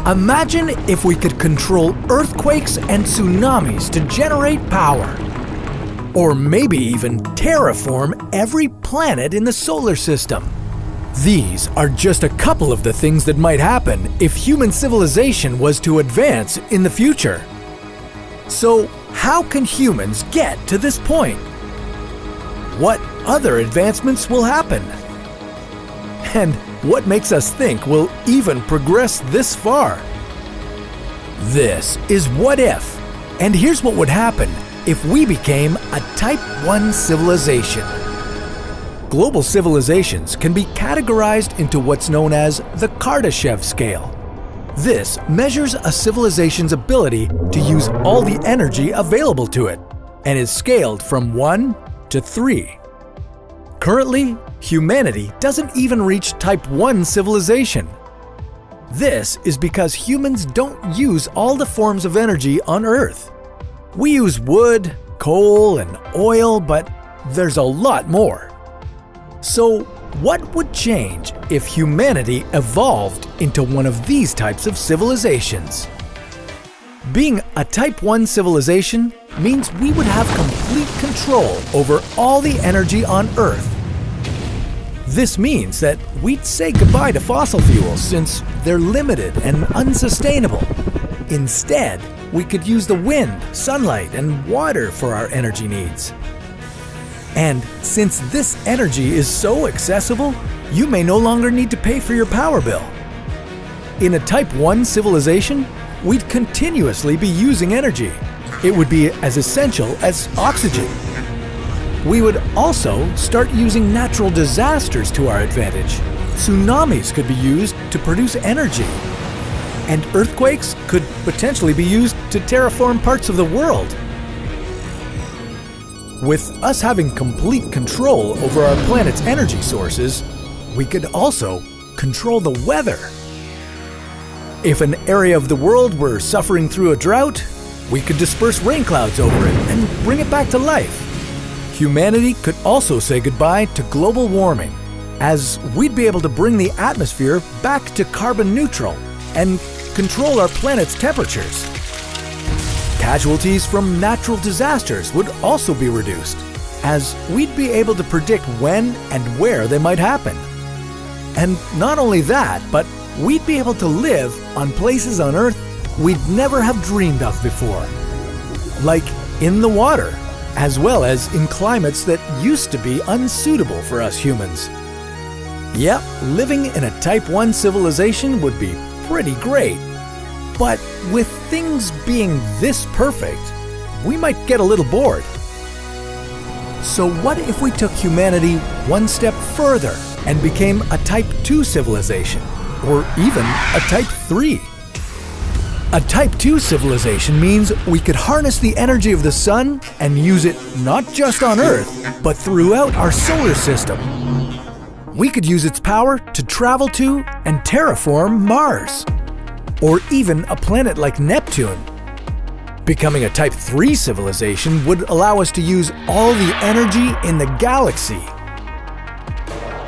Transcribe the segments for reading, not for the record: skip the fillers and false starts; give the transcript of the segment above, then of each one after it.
Imagine if we could control earthquakes and tsunamis to generate power. Or maybe even terraform every planet in the solar system. These are just a couple of the things that might happen if human civilization was to advance in the future. So, how can humans get to this point? What other advancements will happen? And what makes us think we'll even progress this far? This is What If, and here's what would happen if we became a Type 1 civilization. Global civilizations can be categorized into what's known as the Kardashev scale. This measures a civilization's ability to use all the energy available to it, and is scaled from 1 to 3. Currently, humanity doesn't even reach Type 1 civilization. This is because humans don't use all the forms of energy on Earth. We use wood, coal, and oil, but there's a lot more. So, what would change if humanity evolved into one of these types of civilizations? Being a Type 1 civilization means we would have complete control over all the energy on Earth. This means that we'd say goodbye to fossil fuels since they're limited and unsustainable. Instead, we could use the wind, sunlight, and water for our energy needs. And since this energy is so accessible, you may no longer need to pay for your power bill. In a Type 1 civilization, we'd continuously be using energy. It would be as essential as oxygen. We would also start using natural disasters to our advantage. Tsunamis could be used to produce energy. And earthquakes could potentially be used to terraform parts of the world. With us having complete control over our planet's energy sources, we could also control the weather. If an area of the world were suffering through a drought, we could disperse rain clouds over it and bring it back to life. Humanity could also say goodbye to global warming, as we'd be able to bring the atmosphere back to carbon neutral and control our planet's temperatures. Casualties from natural disasters would also be reduced, as we'd be able to predict when and where they might happen. And not only that, but we'd be able to live on places on Earth we'd never have dreamed of before. Like in the water, as well as in climates that used to be unsuitable for us humans. Yep, living in a Type 1 civilization would be pretty great. But with things being this perfect, we might get a little bored. So what if we took humanity one step further and became a Type 2 civilization, or even a Type 3? A Type 2 civilization means we could harness the energy of the sun and use it not just on Earth, but throughout our solar system. We could use its power to travel to and terraform Mars, or even a planet like Neptune. Becoming a Type 3 civilization would allow us to use all the energy in the galaxy.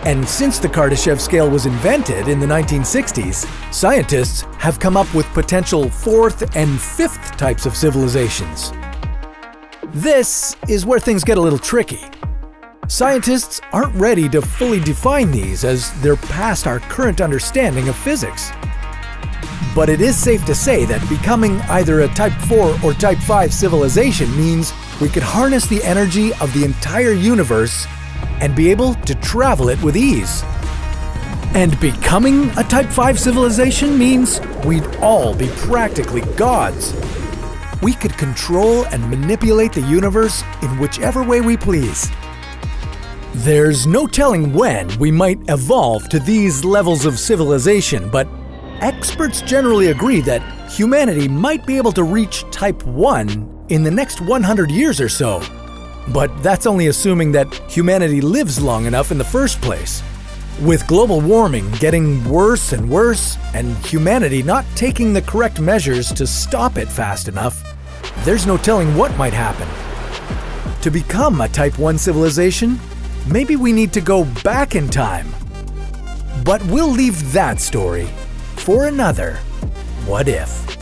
And since the Kardashev scale was invented in the 1960s, scientists have come up with potential 4th and 5th types of civilizations. This is where things get a little tricky. Scientists aren't ready to fully define these as they're past our current understanding of physics. But it is safe to say that becoming either a Type 4 or Type 5 civilization means we could harness the energy of the entire universe and be able to travel it with ease. And becoming a Type 5 civilization means we'd all be practically gods. We could control and manipulate the universe in whichever way we please. There's no telling when we might evolve to these levels of civilization, but experts generally agree that humanity might be able to reach Type 1 in the next 100 years or so. But that's only assuming that humanity lives long enough in the first place. With global warming getting worse and worse, and humanity not taking the correct measures to stop it fast enough, there's no telling what might happen. To become a Type 1 civilization, maybe we need to go back in time. But we'll leave that story for another What if?